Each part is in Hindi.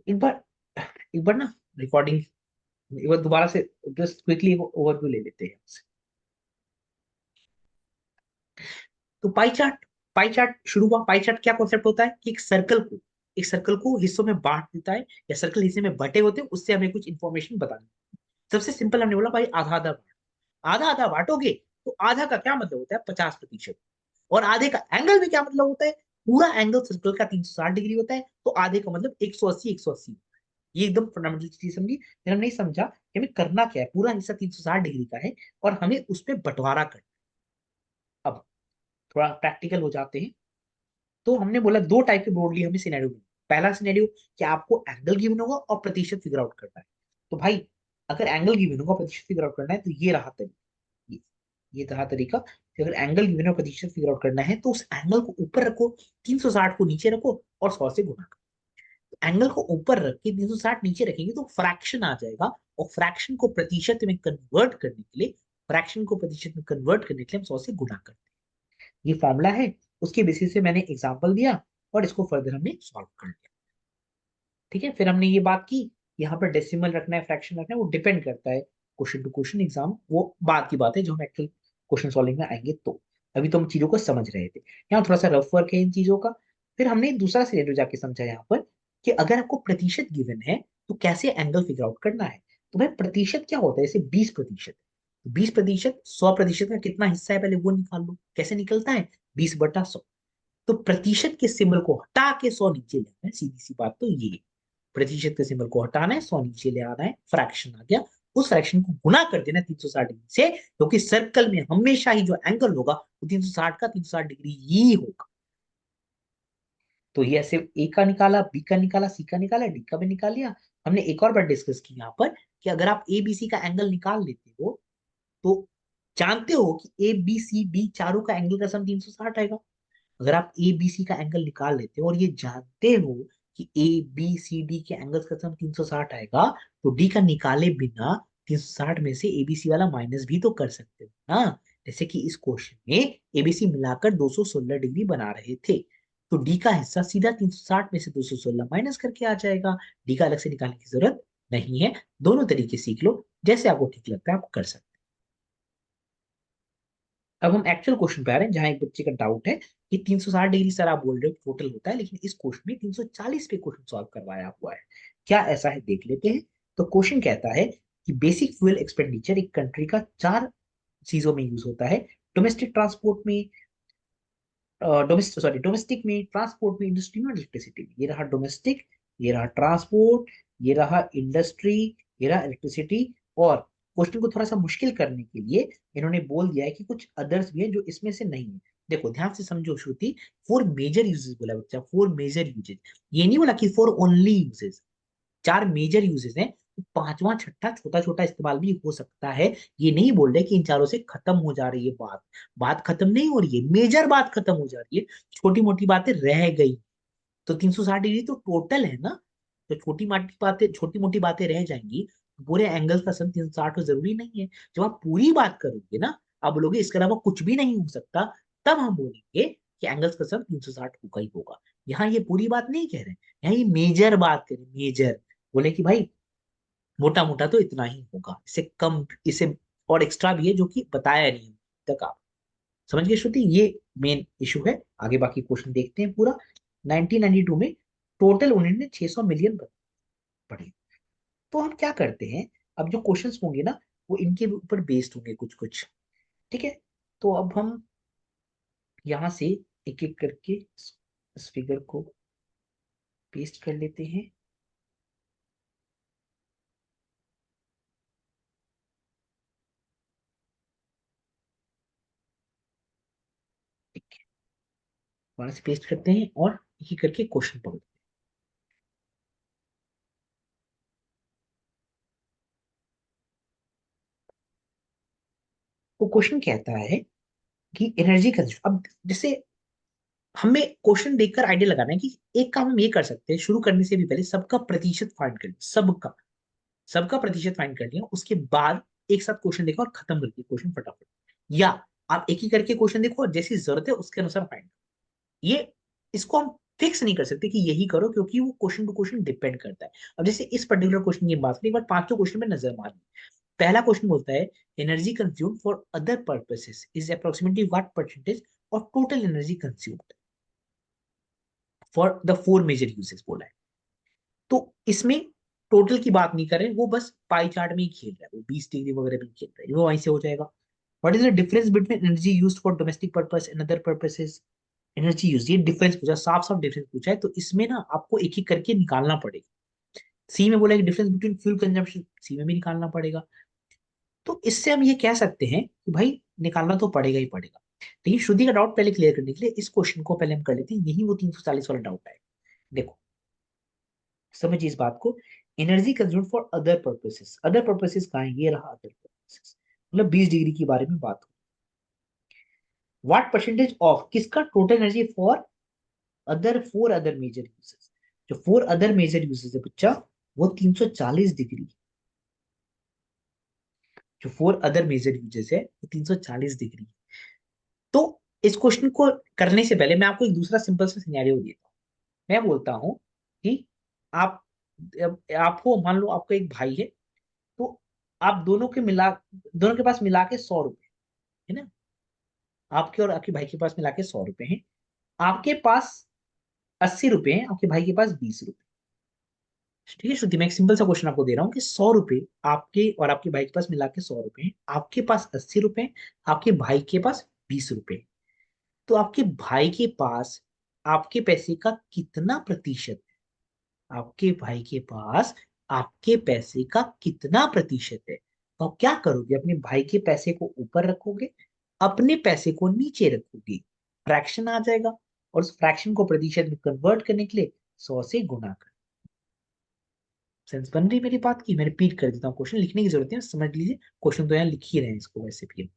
तो एक बार ना रिकॉर्डिंग एक बार दोबारा से जस्ट क्विकली ओवरव्यू ले लेते हैं। तो पाई चार्ट शुरू हुआ। पाई चार्ट क्या कॉन्सेप्ट होता है कि एक सर्कल को हिस्सों में बांट देता है, या सर्कल हिस्से में बटे होते हैं, उससे हमें कुछ इंफॉर्मेशन बतानी। सबसे सिंपल हमने बोला भाई आधा आधा बांट। आधा आधा बांटोगे तो आधा का क्या मतलब होता है 50%। और आधे का एंगल में क्या मतलब होता है, पूरा एंगल सर्कल का 360 डिग्री होता है, तो आधे का मतलब 180 180। ये एकदम फंडामेंटल चीज समझी। फिर हमने समझा कि हमें करना क्या है, पूरा हिस्सा 360 डिग्री का है और हमें उस पर बंटवारा करना। अब थोड़ा प्रैक्टिकल हो जाते हैं। तो हमने बोला दो टाइप के ब्रॉडली हमें सिनेरियो मिले। पहला सिनेरियो कि आपको एंगल गिवन होगा और प्रतिशत फिगर आउट करना है। तो भाई अगर एंगल गिवन होगा प्रतिशत फिगर आउट करना है तो ये रहा तरीका। ये ये रहा तरीका कि अगर एंगल गिवन है प्रतिशत फिगर आउट करना है तो उस एंगल को ऊपर रखो, 360 को नीचे रखो और 100 से गुणा करो। तो एंगल को ऊपर रख के 360 नीचे रखेंगे तो फ्रैक्शन आ जाएगा, और फ्रैक्शन को प्रतिशत में कन्वर्ट करने के लिए फ्रैक्शन को प्रतिशत में कन्वर्ट करने के लिए हम 100 से गुणा करते हैं। ये फॉर्मूला है, उसके बेसिस से मैंने एग्जांपल दिया और इसको फर्दर हमने सॉल्व कर लिया। ठीक है, फिर हमने ये बात की यहाँ पर डेसिमल रखना है फ्रैक्शन रखना है वो डिपेंड करता है क्वेश्चन टू क्वेश्चन एग्जाम, वो बात की बात है जो हम एक्चुअल क्वेश्चन सॉल्विंग में आएंगे। तो अभी तो हम चीजों को समझ रहे थे, यहाँ थोड़ा सा रफ वर्क है इन चीजों का। फिर हमने दूसरा सिनेरियो जाके समझा यहाँ पर कि अगर आपको प्रतिशत गिवन है तो कैसे एंगल फिगर आउट करना है। तो भाई प्रतिशत क्या होता है, जैसे 20%। 20% 100% का कितना हिस्सा है पहले वो निकाल लो, कैसे निकलता है 20/100। तो प्रतिशत के सिंबल को हटा के 100 नीचे लेना है, सीधी सी बात तो ये। प्रतिशत के सिंबल को हटाना है, 100 नीचे ले आना है, फ्रैक्शन आ गया। उस फ्रैक्शन को गुना कर देना 360 डिग्री से, क्योंकि सर्कल में हमेशा ही जो एंगल होगा वो 360 का 360 डिग्री ही होगा। तो ये ऐसे ए का निकाला, बी का निकाला, सी का निकाला, डी का भी निकाल लिया। हमने एक और बार डिस्कस की यहाँ पर कि अगर आप ए बी सी का एंगल निकाल लेते हो तो जानते हो कि ए बी सी डी चारों का एंगल का सम 360 आएगा। अगर आप ए बी सी का एंगल निकाल लेते हो और ये जानते हो कि ए बी सी डी के एंगल्स का सम 360 आएगा, तो डी का निकाले बिना 360 में से एबीसी वाला माइनस भी तो कर सकते हो ना। जैसे कि इस क्वेश्चन में एबीसी मिलाकर 216 डिग्री बना रहे थे, तो डी का हिस्सा सीधा 360 में से 216 माइनस करके आ जाएगा। डी का अलग से निकालने की जरूरत नहीं है। दोनों तरीके सीख लो, जैसे आपको ठीक लगता है आप कर सकते हैं। अब हम एक्चुअल क्वेश्चन पे आ रहे हैं, जहां एक बच्चे का डाउट है कि 360 डिग्री सर आप बोल रहे हो टोटल होता है, लेकिन इस क्वेश्चन में 340 पे क्वेश्चन सॉल्व करवाया हुआ है। क्या ऐसा है देख लेते हैं। तो क्वेश्चन कहता है कि बेसिक फ्यूल एक्सपेंडिचर एक कंट्री का चार चीजों में यूज होता है। डोमेस्टिक ट्रांसपोर्ट में, डोमेस्टिक में, ट्रांसपोर्ट में, इंडस्ट्री में, इलेक्ट्रिसिटी में। ये रहा डोमेस्टिक, ये रहा ट्रांसपोर्ट, ये रहा इंडस्ट्री, ये रहा इलेक्ट्रिसिटी। और क्वेश्चन को थोड़ा सा मुश्किल करने के लिए इन्होंने बोल दिया है कि कुछ अदर्स भी है जो इसमें से नहीं है। देखो ध्यान से समझो श्रुति, फोर मेजर यूजेस बोला बच्चा, फोर मेजर यूजेस। ये नहीं बोला कि फोर ओनली यूजेस, चार मेजर यूजेस हैं। तो पांचवा छठा छोटा छोटा इस्तेमाल भी हो सकता है। ये नहीं बोल रहे कि इन चारों से खत्म हो जा रही है बात। बात खत्म नहीं हो रही है, मेजर बात खत्म हो जा रही है, छोटी मोटी बातें रह गई। तो 360 डिग्री तो टोटल है ना, तो छोटी मोटी बातें रह जाएंगी। पूरे एंगल का सम 360 तो जरूरी नहीं है। जब आप पूरी बात करोगे ना, आप बोलोगे इसके अलावा कुछ भी नहीं हो सकता, तब हम बोलेंगे कि एंगल्स का सम 360 होगा ही होगा। यहाँ ये पूरी बात नहीं कह रहे, यहाँ ये मेजर बात करें, मेजर। बोले कि भाई मोटा मोटा तो इतना ही होगा, इससे कम, इससे और एक्स्ट्रा भी है जो कि बताया नहीं है तक। आप समझ गए श्रुति, ये मेन इशू है। आगे बाकी क्वेश्चन देखते हैं पूरा। 1992 में टोटल उन्होंने 600 मिलियन पढ़े। तो हम क्या करते हैं, अब जो क्वेश्चंस होंगे ना वो इनके ऊपर बेस्ड होंगे कुछ कुछ। ठीक है, तो अब हम यहाँ से एक एक करके इस फिगर को पेस्ट कर लेते हैं। ठीक है, वहां से पेस्ट करते हैं और एक एक करके क्वेश्चन पढ़ते हैं। तो क्वेश्चन कहता है कि एनर्जी कंजप्शन। अब जैसे हमें क्वेश्चन देखकर आइडिया लगाना है कि एक काम हम ये कर सकते हैं, शुरू करने से भी पहले सबका प्रतिशत फाइंड कर लिया, सबका सबका प्रतिशत फाइंड कर लिया, उसके बाद एक साथ क्वेश्चन देखो और खत्म कर दिया क्वेश्चन फटाफट। या आप एक ही करके क्वेश्चन देखो और जैसी जरूरत है उसके अनुसार फाइंड। ये इसको हम फिक्स नहीं कर सकते कि यही करो, क्योंकि वो क्वेश्चन टू क्वेश्चन डिपेंड करता है। अब जैसे इस पर्टिकुलर क्वेश्चन की बात करें, एक बार पांचों क्वेश्चन में नजर मार। पहला क्वेश्चन बोलता है energy consumed for other purposes is approximately what percentage of total energy consumed for the four major uses बोला है। तो इसमें टोटल की बात नहीं करें, वो बस पाई चार्ट में ही खेल रहा है, वो 20 डिग्री वगैरह भी खेल रहा है, वो वहीं से हो जाएगा। What is the difference between energy used for domestic purpose and other purposes. Energy use, ये डिफरेंस पूछा, साफ साफ डिफरेंस पूछा है, तो इसमें ना आपको एक एक करके निकालना पड़ेगा। सी में बोला कि डिफरेंस बिटवीन फ्यूल कंजम्पशन, सी में भी निकालना पड़ेगा। तो इससे हम ये कह सकते हैं कि भाई निकालना तो पड़ेगा ही पड़ेगा। लेकिन श्रुति का डाउट पहले क्लियर करने के लिए इस क्वेश्चन को पहले हम कर लेते हैं, यही वो 340 वाला डाउट है। देखो समझिए इस बात को, energy consume for other purposes, other purposes कहाँ है, ये रहा अदर पर्पसेस, मतलब 20 डिग्री के बारे में बात हो। व्हाट परसेंटेज ऑफ किसका total energy for other four other major uses, जो फोर अदर मेजर यूजेस है बच्चा, वो 340 डिग्री, जो फोर अदर मेजर यूजेस है वो 340 डिग्री। तो इस क्वेश्चन को करने से पहले मैं आपको एक दूसरा सिंपल सा सिनेरियो देता हूँ। मैं बोलता हूँ कि आप, आपको मान लो आपका एक भाई है, तो आप दोनों के पास मिला के 100 रुपए है ना, आपके और आपके भाई के पास मिला के 100 रुपए हैं। आपके पास 80 रुपए हैं, आपके भाई के पास 20 रुपए। ठीक है श्रुति, मैं एक सिंपल सा क्वेश्चन आपको दे रहा हूँ कि 100 रुपए आपके और आपके भाई के पास मिला के 100 रुपए हैं, आपके पास 80 रुपए, आपके भाई के पास 20 रुपए। तो आपके भाई के पास आपके पैसे का कितना प्रतिशत है, आपके भाई के पास आपके पैसे का कितना प्रतिशत है। तो आप क्या करोगे, अपने भाई के पैसे को ऊपर रखोगे, अपने पैसे को नीचे रखोगे, फ्रैक्शन आ जाएगा, और उस फ्रैक्शन को प्रतिशत में कन्वर्ट करने के लिए 100 से गुना कर। सेंस बन रही मेरी बात की, मैं रिपीट कर देता हूँ, क्वेश्चन लिखने की जरूरत है, समझ लीजिए, क्वेश्चन तो यहाँ लिख ही रहे हैं इसको वैसे भी।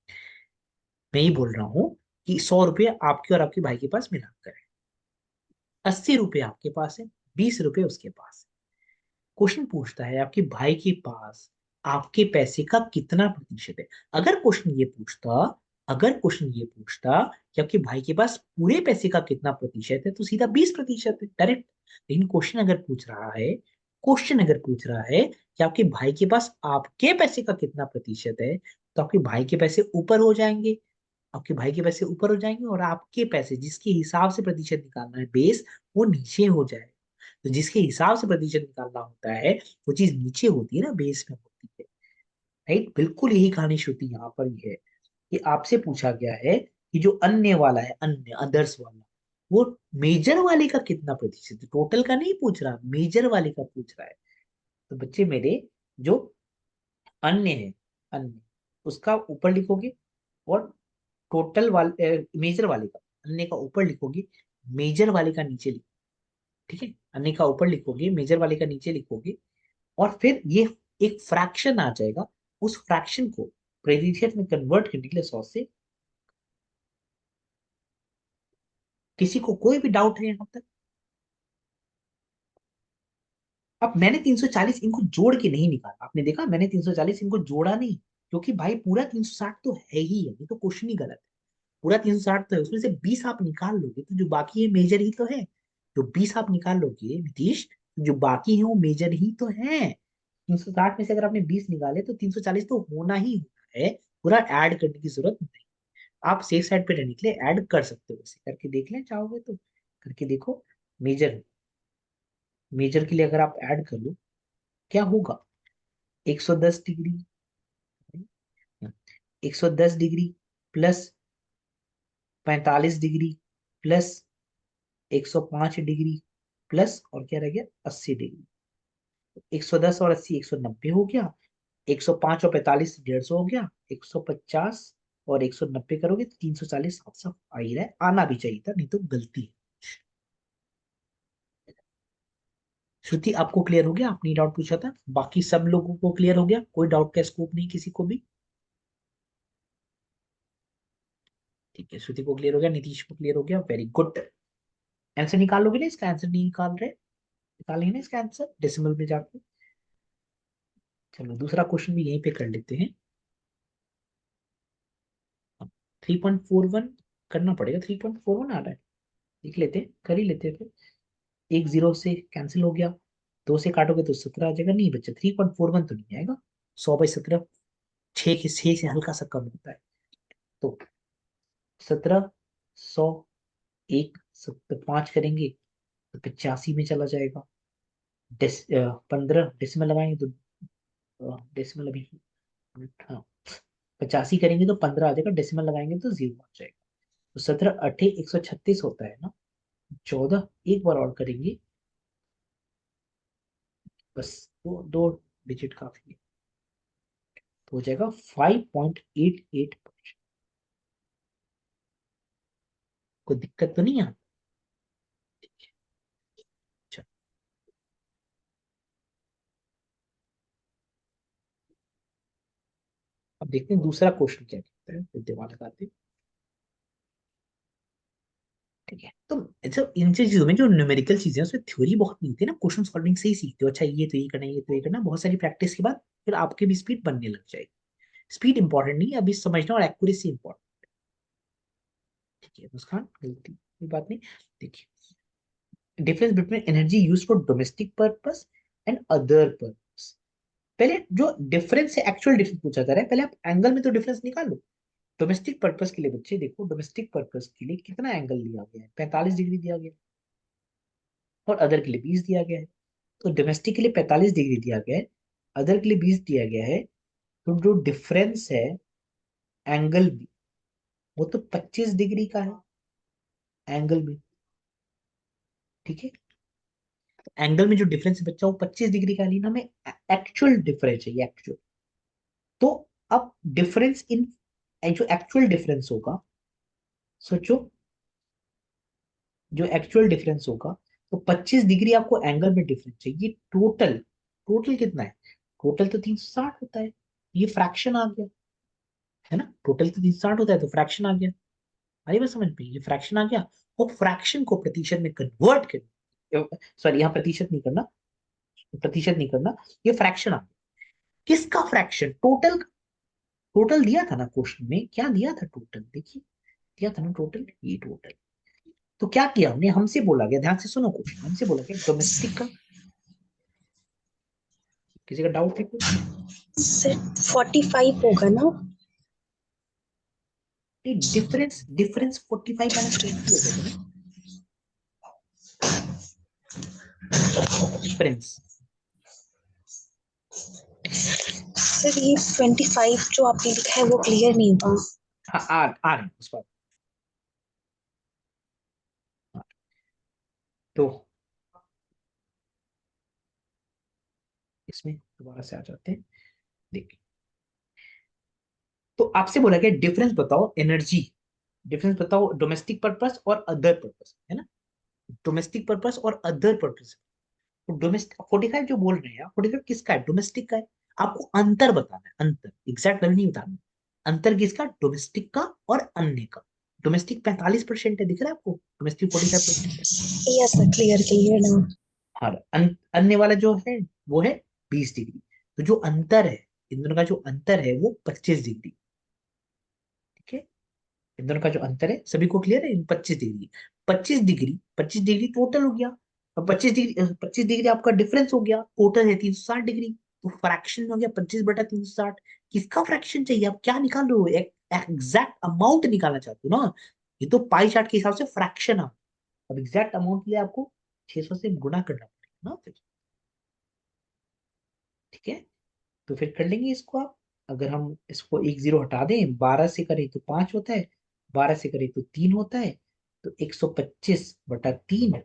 मैं ही बोल रहा हूँ कि 100 रुपये आपके और आपके भाई के पास मिलाकर है, 80 रुपये आपके पास है, 20 रुपये उसके पास है। क्वेश्चन पूछता है आपके भाई के पास आपके पैसे का कितना प्रतिशत है। अगर क्वेश्चन ये पूछता कि आपके भाई के पास पूरे पैसे का कितना प्रतिशत है, तो सीधा 20% है डायरेक्ट। लेकिन क्वेश्चन अगर पूछ रहा है कि आपके भाई के पास आपके पैसे का कितना प्रतिशत है, तो आपके भाई के पैसे ऊपर हो जाएंगे, आपके भाई के पैसे ऊपर हो जाएंगे, और आपके पैसे जिसके हिसाब से प्रतिशत निकालना है बेस, वो नीचे हो जाएगा। तो जिसके हिसाब से प्रतिशत निकालना होता है, वो चीज नीचे होती है ना, बेस में होती है। राइट, बिल्कुल यही कहानी श्रुति यहाँ पर ही है कि आपसे पूछा गया है कि जो अन्य वाला है, अन्य अदर्स वाला, वो मेजर वाले का कितना प्रतिशत है, टोटल का नहीं पूछ रहा, मेजर वाले का पूछ रहा है। तो बच्चे मेरे, जो अन्य है, अन्य, उसका ऊपर लिखोगे, और टोटल वाले मेजर वाले का, अन्य का ऊपर लिखोगे, मेजर वाले का नीचे लिखोगे। ठीक है, अन्य का ऊपर लिखोगे, मेजर वाले का नीचे लिखोगे, और फिर ये एक फ्रैक्शन आ जाएगा, उस फ्रैक्शन को प्रतिशत में कन्वर्ट करने के लिए 100 से। किसी को कोई भी डाउट है यहाँ तक? अब मैंने 340 इनको जोड़ के नहीं निकाला, आपने देखा मैंने 340 इनको जोड़ा नहीं, क्योंकि भाई पूरा 360 तो है ही है, ये तो क्वेश्चन ही गलत है। पूरा 360 तो है, उसमें से 20 आप निकाल लोगे तो जो बाकी है मेजर ही तो है। जो 20 आप निकाल लोगे नीतीश, तो जो बाकी है वो मेजर ही तो है। 360 में से अगर आपने 20 निकाले तो 340 तो होना ही होना है, पूरा ऐड करने की जरूरत नहीं। आप सेफ साइड पे रहने के लिए ऐड कर सकते हो, वैसे करके देख लें चाहोगे तो, करके देखो। मेजर, मेजर के लिए अगर आप ऐड कर लो, क्या होगा, 110 degree, 110 degree plus 45 degree plus 105 degree plus और क्या रह गया, 80 डिग्री। 110 और 80 190 हो गया, 105 और 45 150 हो गया, 150 और 190 करोगे तो 340 साफ साफ आ ही रहा है, आना भी चाहिए था, नहीं तो गलती है। श्रुति आपको क्लियर हो गया, आपने डाउट पूछा था, बाकी सब लोगों को क्लियर हो गया, कोई डाउट का स्कोप नहीं किसी को भी? ठीक है, श्रुति को क्लियर हो गया, नीतीश को क्लियर हो गया, वेरी गुड। आंसर निकाल लोगे ना इसका, आंसर नहीं निकाल रहे, निकालेंगे ना इसका आंसर डेसिमल में जाकर। चलो दूसरा क्वेश्चन भी यहीं पे कर लेते हैं। 3.41 करना पड़ेगा, 3.41 आ रहा है, लिख लेते हैं, कर ही लेते हैं फिर। एक जीरो से कैंसिल हो गया, दो से काटोगे तो 17 आ जाएगा, नहीं बच्चा 3.41 तो नहीं आएगा, 100/17, 6 से हल्का सा कम होता है। तो 1700, एक 5 करेंगे तो 85 में चला जाएगा। 15 डेसिमल लगाएंगे तो डेसिमल अभी, हाँ 85 करेंगे तो 15 आ जाएगा, डेसिमल लगाएंगे तो 0 आ जाएगा। तो 17 अठे 136 होता है ना, 14 एक बार और करेंगे, बस दो डिजिट काफी है, तो हो जाएगा 5.88। कोई दिक्कत तो नहीं है? अच्छा, अब देखते हैं दूसरा क्वेश्चन क्या कहता है, फिर दिमाग लगाते हैं। ठीक है, तो अच्छा इन चीजों में जो न्यूमेरिकल चीजें हैं उसमें थ्योरी बहुत नहीं होती है ना, क्वेश्चन सॉल्विंग से ही सीखते हो, अच्छा ये तो ये करना, ये तो ये करना, बहुत सारी प्रैक्टिस के बाद फिर आपकी भी स्पीड बनने लग जाएगी। स्पीड इंपॉर्टेंट नहीं है, अभी समझना, और एक्यूरेसी इंपॉर्टेंट। ठीक है मुस्कान, गलती कोई बात नहीं। देखिए, difference between energy use for domestic purpose and other purpose. पहले जो डिफरेंस है, एक्चुअल डिफरेंस पूछा जा रहा है, पहले आप एंगल में तो डिफरेंस निकालो। डोमेस्टिक पर्पस के लिए बच्चे देखो, डोमेस्टिक पर्पस के लिए कितना एंगल दिया गया है, 45 डिग्री दिया गया है, और अदर के लिए 20 दिया गया है। तो डोमेस्टिक के लिए 45 डिग्री दिया गया है, अदर के लिए 20 दिया गया है, तो जो डिफरेंस है एंगल भी, वो तो 25 डिग्री का है एंगल में। ठीक है, एंगल में जो डिफरेंस है बच्चा वो 25 डिग्री का नहीं ना, हमें एक्चुअल डिफरेंस है, ये एक्चुअल। तो अब डिफरेंस इन, जो एक्चुअल डिफरेंस होगा, सोचो, जो एक्चुअल डिफरेंस होगा, तो 25 डिग्री आपको एंगल में डिफरेंस चाहिए, टोटल, टोटल कितना है, टोटल तो 360 होता है, ये फ्रैक्शन आ गया, है ना, टोटल तो 360 होता है, तो फ्रैक्शन आ गया। अरे बस समझ में, ये फ्रैक्शन आ गया, वो फ्रैक्शन को प्रतिशत में कन्वर्ट कर, सॉरी यहाँ प्रतिशत नहीं करना, प्रतिशत नहीं करना, ये फ्रैक्शन आ गया। किसका फ्रैक्शन, टोटल, टोटल दिया था ना क्वेश्चन में, क्या दिया था टोटल, देखिए दिया था ना टोटल, ये टोटल। तो क्या किया हमने, हमसे बोला गया, ध्यान से सुनो क्वेश्चन, हमसे बोला गया डोमेस्टिक का, किसी का डाउट है कुछ? सिर्फ 45 होगा ना? डिफरेंस, डिफरेंस 45 - 20 हो जाएगा ना, डिफरेंस। सर ये 25 जो आपने लिखा है वो क्लियर नहीं हुआ। हाँ आ रहे हैं उस पर। हाँ, तो इसमें दोबारा से आ जाते हैं, देखिए, तो आपसे बोला गया डिफरेंस बताओ एनर्जी, डिफरेंस बताओ डोमेस्टिक पर्पस और अदर पर्पस, है ना, डोमेस्टिक पर्पस और अदर पर्पस। तो डोमेस्टिक 45 जो बोल रहे हैं आप, 45 किसका है, डोमेस्टिक का है। आपको अंतर बताना है, अंतर, एग्जैक्ट वैल्यू नहीं बताना, अंतर किसका, डोमेस्टिक का और अन्य का। डोमेस्टिक 45% है, दिख रहा है आपको, डोमेस्टिक 45% है। यस सर, क्लियर क्लियर ना। और अन्य वाला जो है वो है 20 डिग्री। तो जो अंतर है, इन दोनों का जो अंतर है वो 25 डिग्री। ठीक है, इन दोनों का जो अंतर है सभी को क्लियर है, इन 25 डिग्री, 25 डिग्री, 25 डिग्री टोटल हो गया, और 25 डिग्री, 25 डिग्री आपका डिफरेंस हो गया, टोटल है 360 डिग्री, तो फ्रैक्शन हो गया 25/360। किसका फ्रैक्शन चाहिए, आप क्या निकाल रहे हो, एग्जैक्ट अमाउंट निकालना चाहते हो ना, ये तो पाई चार्ट के हिसाब से फ्रैक्शन है। अब एग्जैक्ट अमाउंट के लिए आपको 600 से गुणा करना पड़ेगा ना फिर। ठीक है, तो फिर कर लेंगे इसको आप। अगर हम इसको एक जीरो हटा दें, 12 से करें तो 5 होता है, 12 से करें तो 3 होता है, तो 125/3,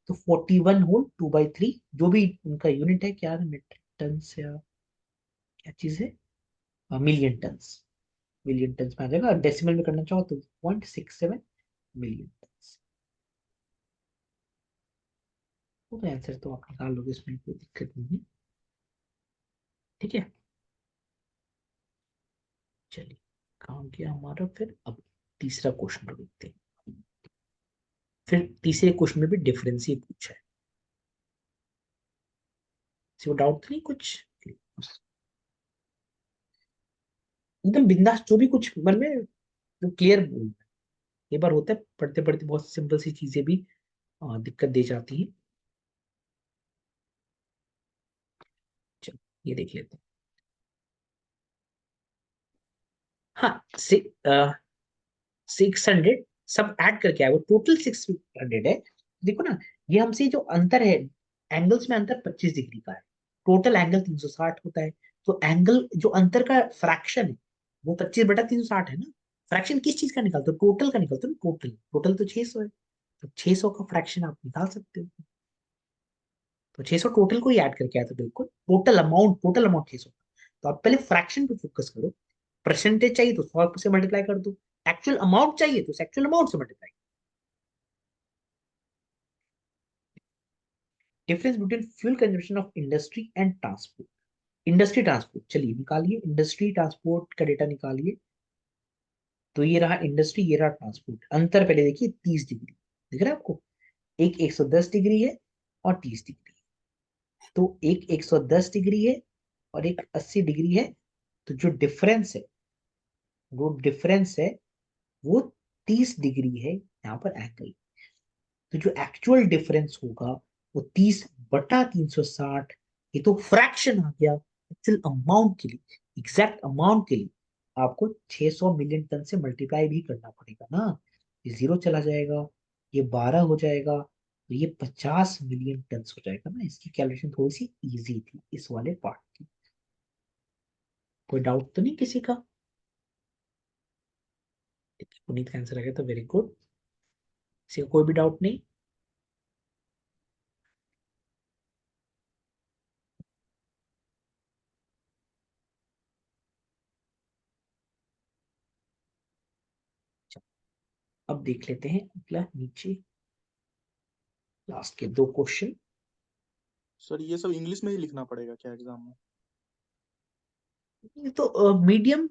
तो 41 होल 2/3, जो भी उनका यूनिट है, क्या मेट्रिक टन या क्या चीज है, मिलियन टन्स, मिलियन टन्स में आ जाएगा, डेसिमल में करना चाहो तो 0.67 मिलियन टन्स। तो आंसर तो आप निकाल लोगे, इसमें कोई दिक्कत नहीं है। ठीक है, चलिए, काम किया हमारा, फिर अब तीसरा क्वेश्चन देखते हैं। फिर तीसरे क्वेश्चन में भी डिफरेंस ही पूछा है, वो डाउट नहीं कुछ, एकदम बिंदास, जो भी कुछ मन में, जो क्लियर बोल। ये बार होता है पढ़ते पढ़ते बहुत सिंपल सी चीजें भी दिक्कत दे जाती है। चलो ये देख लेते हैं। हाँ 600 सब ऐड करके आया वो टोटल 600 है। देखो ना, ये हमसे जो अंतर है एंगल्स में अंतर 25 डिग्री का है। टोटल एंगल 360 होता है। तो एंगल जो अंतर का फ्रैक्शन है वो 25/360 है ना। फ्रैक्शन किस चीज का निकालते हो? टोटल का निकालते हो ना। टोटल टोटल तो 600 है, तो 600 का फ्रैक्शन आप निकाल सकते हो। तो 600 टोटल को ही ऐड करके आया था बिल्कुल। Total amount 600। तो आप पहले फ्रैक्शन पे फोकस करो। परसेंटेज चाहिए तो 100 से मल्टीप्लाई कर दो। एक्चुअल अमाउंट चाहिए तो एक्चुअल अमाउंट से multiply. Difference between fuel consumption of industry and transport. Industry transport चलिए निकालिए, इंडस्ट्री ट्रांसपोर्ट का डेटा निकालिए। तो ये रहा इंडस्ट्री, ये रहा ट्रांसपोर्ट। अंतर पहले देखिए 30 डिग्री, दिख रहा है आपको? एक 110 डिग्री है और 30 डिग्री। तो एक 110 डिग्री है और एक 80 डिग्री है। तो जो डिफरेंस है, वो डिफरेंस है वो 30 डिग्री है यहाँ पर एंगल। तो जो एक्चुअल डिफरेंस होगा वो 30/360। ये तो फ्रैक्शन आ गया। एक्चुअल अमाउंट के लिए, एग्जैक्ट अमाउंट के लिए आपको 600 मिलियन टन से मल्टीप्लाई भी करना पड़ेगा ना। ये जीरो चला जाएगा, ये 12 हो जाएगा, तो ये 50 मिलियन टन हो जाएगा ना। इसकी कैलकुलेशन थोड़ी सी इजी थी इस वाले पार्ट की। कोई डाउट तो नहीं किसी का? पुनीत का आंसर आ गया तो वेरी गुड। किसी का कोई भी डाउट नहीं? अब देख लेते हैं अगला नीचे लास्ट के 2 क्वेश्चन। सर ये सब इंग्लिश में ही लिखना पड़ेगा क्या एग्जाम में? ये तो मीडियम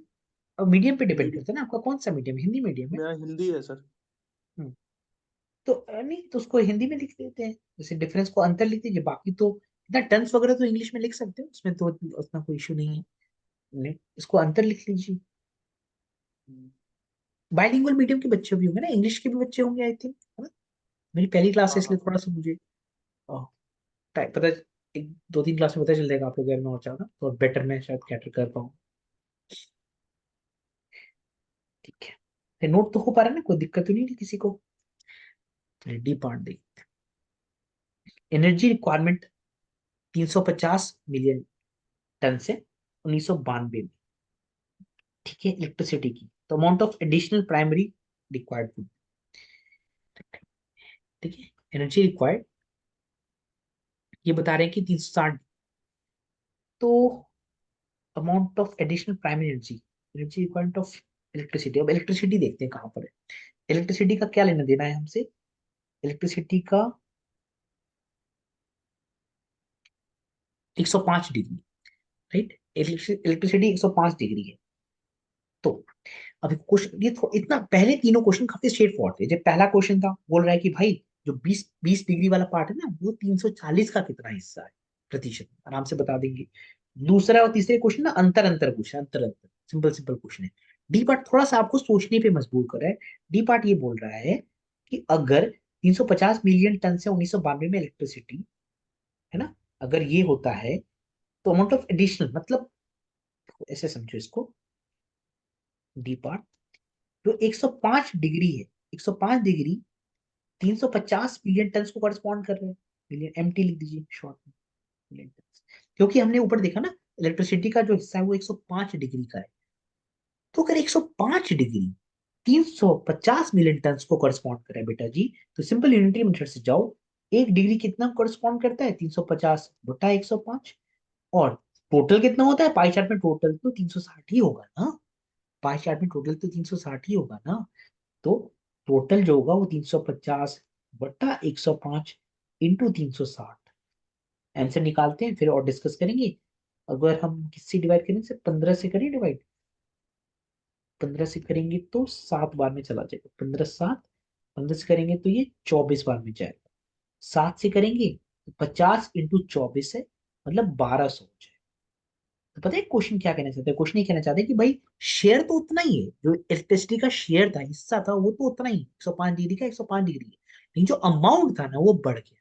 मीडियम पे डिपेंड करता है ना, आपका कौन सा मीडियम, हिंदी मीडियम है? मेरा हिंदी है सर। हम्म, तो नहीं तो उसको हिंदी में लिख देते हैं। जैसे डिफरेंस को अंतर लिख दीजिए, बाकी तो इतना टर्म्स वगैरह तो इंग्लिश में लिख सकते हो, उसमें तो उतना कोई इशू नहीं है। नहीं, इसको अंतर लिख लीजिए। बाइलिंगुअल मीडियम के बच्चे भी होंगे ना, इंग्लिश के भी बच्चे होंगे आई थिंक, है ना? मेरी पहली क्लास है हाँ हाँ इसलिए थोड़ा सा मुझे पता, एक 2-3 क्लास में पता चल जाएगा आप लोग अगर मैं और चाहूँ तो बेटर मैं शायद कैटर कर पाऊँ। ठीक है, नोट तो हो पा रहा है ना, कोई दिक्कत तो नहीं है किसी को? डी पार्ट देख, एनर्जी रिक्वायरमेंट 350 मिलियन टन से 1992 में। ठीक है, इलेक्ट्रिसिटी की तो amount of additional primary required food. ठीक है, एनर्जी रिक्वायर्ड ये बता रहे हैं कि 360। तो amount of additional primary energy, energy requirement of electricity. अब इलेक्ट्रिसिटी देखते हैं कहाँ पर है। इलेक्ट्रिसिटी का क्या लेना देना है हमसे? इलेक्ट्रिसिटी का 105 डिग्री, राइट? इलेक्ट्रिसिटी 105 डिग्री है। तो अभी क्वेश्चन ये इतना, पहले तीनों क्वेश्चन काफी स्ट्रेट फॉरवर्ड थे। जब पहला क्वेश्चन था बोल रहा है कि भाई जो 20 20 डिग्री वाला पार्ट है ना, वो 340 का कितना हिस्सा है प्रतिशत, आराम से बता देंगे। दूसरा और तीसरे क्वेश्चन ना अंतर अंतर क्वेश्चन, अंतर अंतर सिंपल सिंपल क्वेश्चन है। डी पार्ट थोड़ा सा आपको सोचने पे मजबूर कर रहा है। डी पार्ट ये बोल रहा है कि अगर 350 मिलियन टन से 1992 में इलेक्ट्रिसिटी, है ना, अगर ये होता है तो अमाउंट ऑफ एडिशनल मतलब, ऐसे समझो इसको, डी पार्ट जो 105 डिग्री है, 105 डिग्री 350 मिलियन टन को करस्पॉन्ड कर रहे हैं। मिलियन एमटी लिख दीजिए शॉर्ट में, मिलियन टन। क्योंकि हमने ऊपर देखा ना इलेक्ट्रिसिटी का जो हिस्सा है वो 105 डिग्री का है। तो अगर 105 डिग्री 350 मिलियन टन को करस्पॉन्ड करे बेटा जी, तो सिंपल यूनिटरी मेथड से जाओ। 1 डिग्री कितना करस्पॉन्ड करता है? 350/105। और टोटल कितना होता है पाई चार्ट में? टोटल तो 360 ही होगा ना। पाई चार्ट में टोटल तो 360 ही होगा ना। तो टोटल जो होगा वो 350/105 इंटू 360। आंसर निकालते हैं फिर और डिस्कस करेंगे। अगर हम किससे डिवाइड करें सर? 15 से करें डिवाइड। 15 से करेंगे तो 7 बार में चला जाएगा, 15×7। 15 से करेंगे तो ये 24 बार में जाएगा। 7 से करेंगे तो 50 इंटू 24 है, मतलब 1200 हो जाएगा। तो पता है क्वेश्चन क्या कहना चाहते हैं? क्वेश्चन ये कहना चाहते हैं कि भाई शेयर तो उतना ही है, जो इलेक्ट्रिसिटी का शेयर था, हिस्सा था, वो तो उतना ही 105 डिग्री का 105 डिग्री है, लेकिन जो अमाउंट था ना वो बढ़ गया।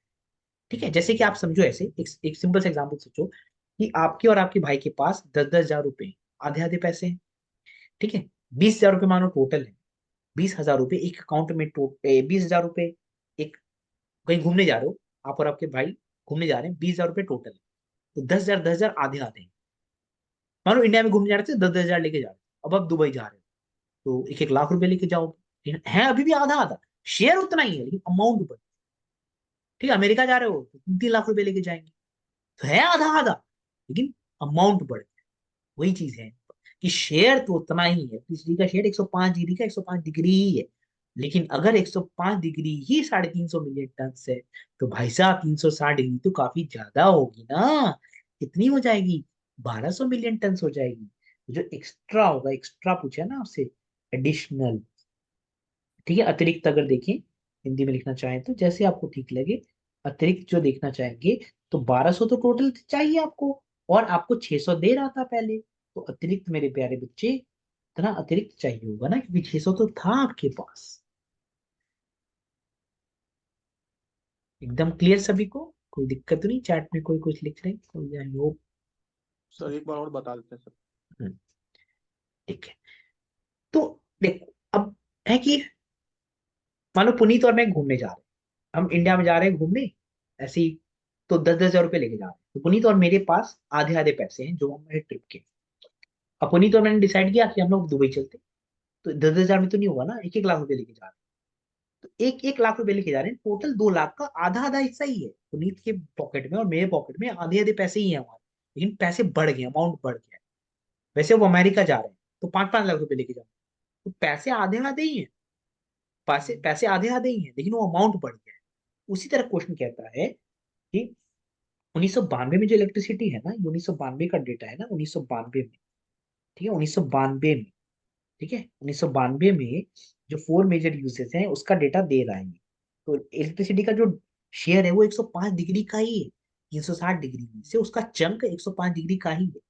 ठीक है, जैसे कि आप समझो ऐसे एक सिंपल सा एग्जांपल सोचो कि आपके और आपके भाई के पास 10,000 रुपए, आधे आधे पैसे हैं। ठीक है, 20,000 रुपए मानो टोटल है। 20,000 रुपए एक अकाउंट में, 20,000 रुपए एक, कहीं घूमने जा रहे हो, आप और आपके भाई घूमने जा रहे हैं, 20,000 रुपए टोटल है। तो 10,000 10,000 आधे आधे हैं। मानो इंडिया में घूमने जा रहे थे, 10,000 लेके जा रहे हो, अब आप दुबई जा रहे हो तो 1-1 लाख रुपए लेके जाओगे, लेकिन है अभी भी आधा आधा, शेयर उतना ही है लेकिन अमाउंट बढ़। ठीक है, अमेरिका जा रहे हो तो 3-3 लाख रुपए लेके जाएंगे, तो है आधा आधा, लेकिन अमाउंट बढ़। वही चीज है कि शेयर तो उतना ही है, बिजली का शेयर 105 डिग्री का 105 डिग्री ही है, लेकिन अगर 105 डिग्री ही 350 मिलियन टन है, तो भाई साहब 360 डिग्री तो काफी ज्यादा होगी ना। कितनी हो जाएगी? 1200 मिलियन टन हो जाएगी। जो एक्स्ट्रा होगा, एक्स्ट्रा पूछा है ना आपसे, एडिशनल। ठीक है, अतिरिक्त अगर देखें, हिंदी में लिखना चाहें तो जैसे आपको ठीक लगे, अतिरिक्त जो देखना चाहेंगे, तो 1200 तो टोटल चाहिए आपको, और आपको 600 दे रहा था पहले, तो अतिरिक्त मेरे प्यारे बच्चे इतना अतिरिक्त चाहिए होगा ना, क्योंकि 600 तो था आपके पास। एकदम क्लियर सभी को? कोई दिक्कत तो नहीं? चैट में कोई कुछ लिख रहे हैं? कोई आई होप। सर एक बार और बता देते हैं सर। ठीक है, तो देखो अब है कि मानो पुनीत और मैं घूमने जा रहे हैं, हम इंडिया में जा रहे हैं घूमने ऐसे ही, तो 10-10 हजार रुपए लेके जा रहे हैं, तो पुनीत और मेरे पास आधे आधे पैसे हैं जो हमारे ट्रिप के। अब पुनीत और मैंने डिसाइड किया कि हम लोग दुबई चलते, तो 10-10 हजार में तो नहीं होगा ना, 1-1 लाख रुपए लेके जा रहे हैं, तो 1-1 लाख रुपए लेके जा रहे हैं, टोटल 2 लाख का आधा आधा हिस्सा ही है, पुनीत के पॉकेट में और मेरे पॉकेट में आधे आधे पैसे ही है हमारे, लेकिन पैसे बढ़ गए, अमाउंट बढ़ गया है। वैसे वो अमेरिका जा रहे हैं तो 5-5 लाख रुपए लेके जा रहे हैं, तो पैसे आधे आधे ही है, पैसे पैसे आधे आधे ही है, लेकिन वो अमाउंट बढ़ गया है। उसी तरह क्वेश्चन कहता है कि 1992 में जो इलेक्ट्रिसिटी है ना, 1992 का डेटा है ना, 1992 में। ठीक है, 1992 में। ठीक है, 1992 में जो 4 मेजर यूजेस हैं उसका डेटा दे रहा है ये। तो इलेक्ट्रिसिटी का जो शेयर है वो 105 डिग्री का ही है, 360 डिग्री में से उसका चंक 105 डिग्री का ही है,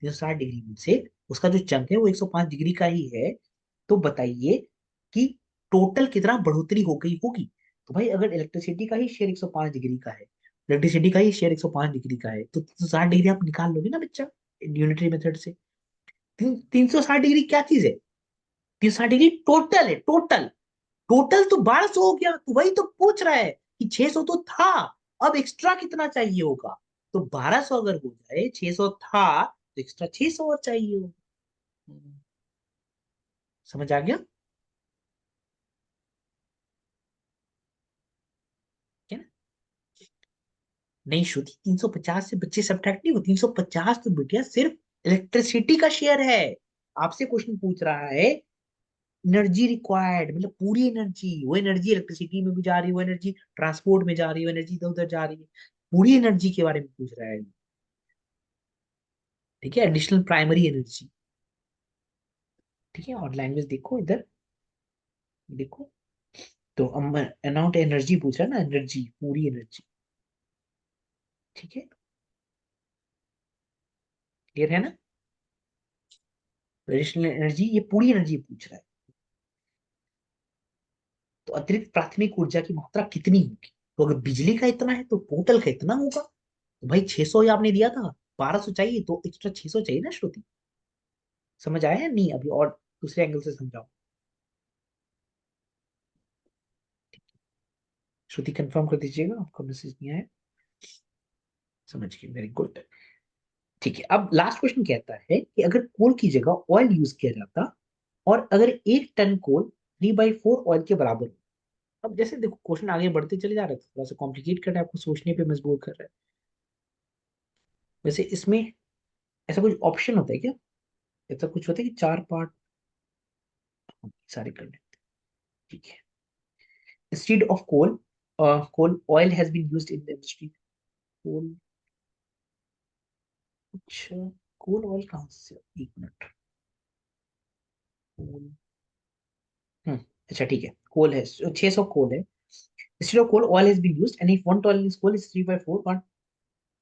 360 डिग्री में से उसका जो चंक है वो 105 डिग्री का ही है। तो बताइए कि टोटल कितना बढ़ोतरी हो गई होगी। तो भाई अगर इलेक्ट्रिसिटी का ही शेयर 105 डिग्री का है, इलेक्ट्रिसिटी का ही शेयर 105 डिग्री का है, तो 360 डिग्री आप निकाल लोगे ना बच्चा, यूनिटरी मेथड से। 360 डिग्री क्या चीज है? 360 डिग्री टोटल है, टोटल। टोटल तो 1200 हो गया, तो वही तो पूछ रहा है कि 600 तो था, अब एक्स्ट्रा कितना चाहिए होगा। तो 1200 अगर हो जाए, 600 था तो एक्स्ट्रा 600 और चाहिए होगा। समझ आ गया? क्या ना? नहीं श्रुति, 350 से बच्चे सब्ट्रैक्ट नहीं हो, 350 तो बेटिया सिर्फ इलेक्ट्रिसिटी का शेयर है। आपसे क्वेश्चन पूछ रहा है एनर्जी रिक्वायर्ड, मतलब पूरी एनर्जी, वो एनर्जी इलेक्ट्रिसिटी में भी जा रही है, वो एनर्जी ट्रांसपोर्ट में जा रही है, वो एनर्जी इधर उधर जा रही है, पूरी एनर्जी के बारे में पूछ रहा है। ठीक है, एडिशनल प्राइमरी एनर्जी। ठीक है, और लैंग्वेज देखो इधर, देखो, तो अमाउंट एनर्जी पूछ रहा है ना, एनर्जी, पूरी एनर्जी। ठीक है, क्लियर है ना? एडिशनल एनर्जी, ये पूरी एनर्जी पूछ रहा है। तो अतिरिक्त प्राथमिक ऊर्जा की मात्रा कितनी होगी? तो अगर बिजली का इतना है तो टोटल का इतना होगा। तो भाई 600 ही आपने दिया था, 1200 चाहिए तो एक्स्ट्रा 600 चाहिए ना श्रुति। समझ आया या नहीं? अभी और दूसरे एंगल से समझाओ। श्रुति कंफर्म कर दीजिएगा, आपका मैसेज नहीं आया। समझ गए, वेरी गुड। ठीक है, अब लास्ट क्वेश्चन कहता है कि अगर कोल की जगह ऑयल यूज किया जाता, और अगर 1 टन कोल 3/4 ऑयल के बराबर हो। अब जैसे देखो क्वेश्चन आगे बढ़ते चले जा रहे थे, थोड़ा सा कॉम्प्लिकेट कर रहा है, आपको सोचने पे मजबूर कर रहा है। वैसे इसमें ऐसा कुछ ऑप्शन होता है क्या? ऐसा कुछ होता है कि 4 पार्ट सारे कर लेते हैं। ठीक है, instead of coal, coal oil has been used in the industry. Coal, अच्छा, कोल ऑयल कहाँ से, एक मिनट। कोल, अच्छा ठीक है, कोल है, 600 कोल है। Instead of coal oil has been used and if 1 ton is coal is 3/4 part.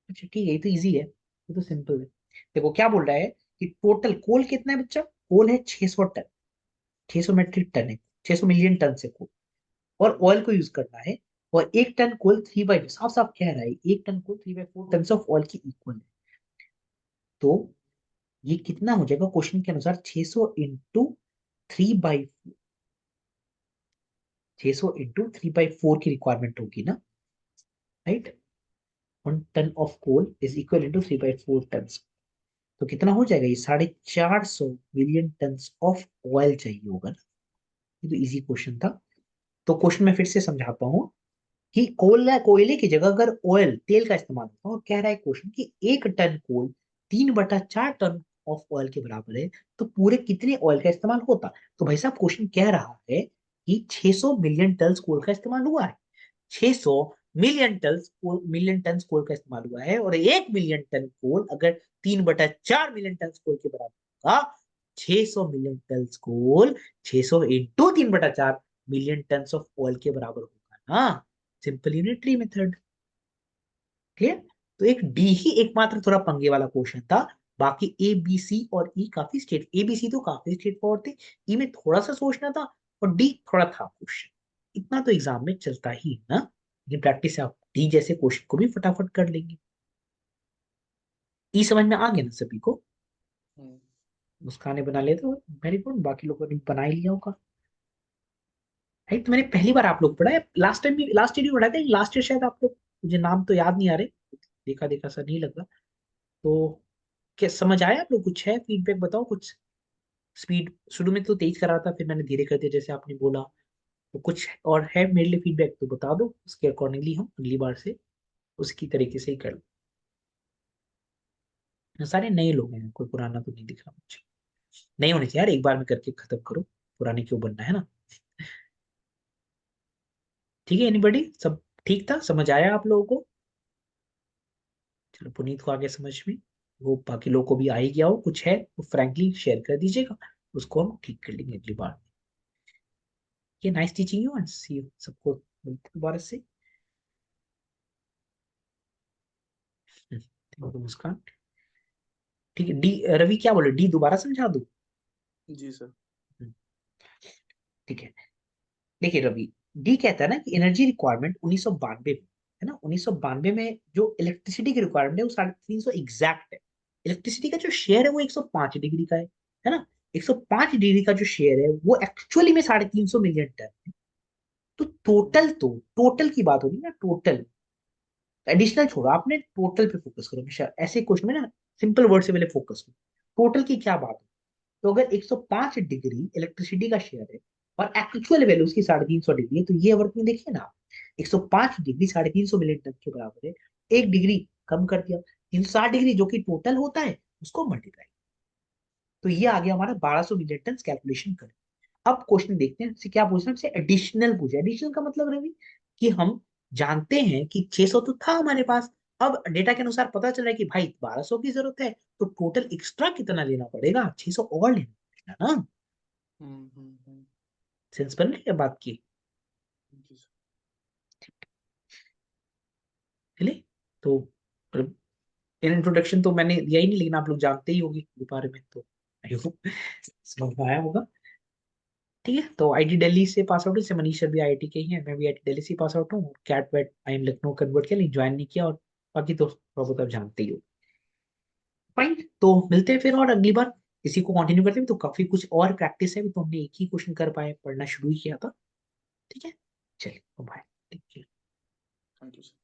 अच्छा ठीक है, ये तो इजी है, ये तो सिंपल है। देखो क्या बोल रहा है कि टोटल कोल कितना है बच्चा, कोल है 600 टन, 600 मेट्रिक टन है, 600 मिलियन टन से कोल, और ऑयल को यूज करना है, और एक टन कोल 3/4, साफ साफ कह रहा है एक ton coal 3/4 ton of oil की इक्वल है। तो ये कितना हो जाएगा क्वेश्चन के अनुसार, 600 इंटू 3/4, 600 इंटू 3/4 की रिक्वायरमेंट होगी ना, right. 1 ton of coal is equal into 3/4 ton, तो कितना हो जाएगा, ये 450 मिलियन टन ऑफ ऑयल चाहिए होगा ना। ये तो इजी क्वेश्चन था। तो क्वेश्चन मैं फिर से समझाता हूँ कि कोयले की जगह अगर ऑयल, तेल का इस्तेमाल होता है, और कह रहा है क्वेश्चन कि 1 ton coal 3/4 ton of oil के बराबर है, तो पूरे कितने ऑयल का इस्तेमाल होता। तो भाई साहब क्वेश्चन कह रहा है कि 600 मिलियन टन कोल का इस्तेमाल हुआ है, 600 मिलियन टन कोल का इस्तेमाल हुआ है, और 1 मिलियन टन कोल अगर 3/4 मिलियन टन कोल के बराबर होगा, 600 million ton coal 600 into 3/4 million ton of oil के बराबर होगा ना। Simple unitary method, clear. तो एक डी ही एकमात्र थोड़ा पंगे वाला क्वेश्चन था, बाकी ए बी सी और ई काफी स्ट्रेट, ए बी सी तो काफी स्ट्रेट फॉरवर्ड थे, ई में थोड़ा सा सोचना था, और डी थोड़ा था क्वेश्चन, इतना तो एग्जाम में चलता ही है ना, लेकिन प्रैक्टिस से आप डी जैसे क्वेश्चन को भी फटाफट कर लेंगे। ई समझ में आ गया ना सभी को, हम्म। मुस्काने बना लेते हो, वेरी गुड, बाकी लोगों ने बना ही लिया होगा। राइट, तो मैंने पहली बार आप लोग पढ़ा है, लास्ट टाइम भी, लास्ट ईयर भी पढ़ा था, लास्ट ईयर शायद आप लोग, मुझे नाम तो याद नहीं आ रहे, देखा देखा सा नहीं लग रहा। तो क्या समझ आया आप लोग, कुछ है फीडबैक बताओ कुछ। स्पीड शुरू में तो तेज करा था, फिर मैंने धीरे कर दिया जैसे आपने बोला, तो कुछ और है मेरे लिए फीडबैक तो बता दो, उसके अकॉर्डिंगली हम अगली बार से उसकी तरीके से ही कर लो। सारे नए लोग हैं, कोई पुराना तो नहीं दिख रहा मुझे, नहीं होने चाहिए यार, एक बार में करके खत्म करो, पुराने क्यों बनना है ना। ठीक है, एनीबॉडी, सब ठीक था, समझ आया आप लोगों को। चलो पुनीत को आगे समझ में, वो बाकी लोगों को भी आ ही गया हो, कुछ है वो फ्रैंकली शेयर कर दीजिएगा, उसको हम ठीक कर लेंगे अगली बार। ये nice teaching you, and see you, सबको मिलते हैं दोबारा से। तो मुस्कान, ठीक है, डी रवि क्या बोले, डी दोबारा समझा दूं। जी सर। ठीक है, देखिए रवि, डी कहता है ना कि एनर्जी रिक्वायरमेंट 1992 में, है ना, 1992 में जो इलेक्ट्रिसिटी की रिक्वायरमेंट है वो 350 एग्जैक्ट है। इलेक्ट्रिसिटी का जो शेयर है वो 105 डिग्री का है ना, 105 डिग्री का जो शेयर है वो एक्चुअली में 350 मिलियन टन है। तो टोटल की बात होगी ना, टोटल, एडिशनल छोड़ो, आपने टोटल पे फोकस करो हमेशा, ऐसे क्वेश्चन में ना सिंपल वर्ड से पहले फोकस करो, टोटल की क्या बात है। तो अगर 105 डिग्री इलेक्ट्रिसिटी का शेयर है, और एक्चुअल वैल्यू उसकी 350 डिग्री है, तो ये वर्क में देखिए ना, 105 डिग्री 350 मिलियन टन के बराबर है, 1 डिग्री कम कर दिया, 360 डिग्री जो कि टोटल होता है उसको मल्टीप्लाई, तो ये आ गया हमारा 1200 मिलियन टन कैलकुलेशन कर। अब क्वेश्चन देखते हैं इससे क्या पूछना है, हमसे एडिशनल पूछा, एडिशनल का मतलब रवि कि हम जानते हैं कि 600 तो था हमारे पास, अब डेटा के अनुसार पता चल रहा है कि भाई 1200 की जरूरत है, तो टोटल एक्स्ट्रा कितना लेना पड़ेगा, 600 और लेना पड़ेगा ना। हम्म। सेंस बन रही है बात की, जी सर। चलिए। तो इंट्रोडक्शन तो मैंने दिया ही नहीं, लेकिन आप लोग जानते ही होंगे इस बारे में, तो आई होप समझ में आया होगा। ठीक है, तो आईटी दिल्ली से पास आउट, जैसे मनीष सर भी आईआईटी के ही है, मैं भी आईटी दिल्ली से पास आउट हूँ, CAT wait I M Lucknow convert किया, लेकिन ज्वाइन नहीं किया, और बाकी तो थोड़ा बहुत आप जानते ही हो। फाइन, तो मिलते हैं फिर, और अगली बार इसी को कंटिन्यू करते हैं, तो काफी कुछ और प्रैक्टिस है, तो हमने एक ही क्वेश्चन कर पाए, पढ़ना शुरू ही किया था। ठीक है, चलिए बाय। Thank you sir.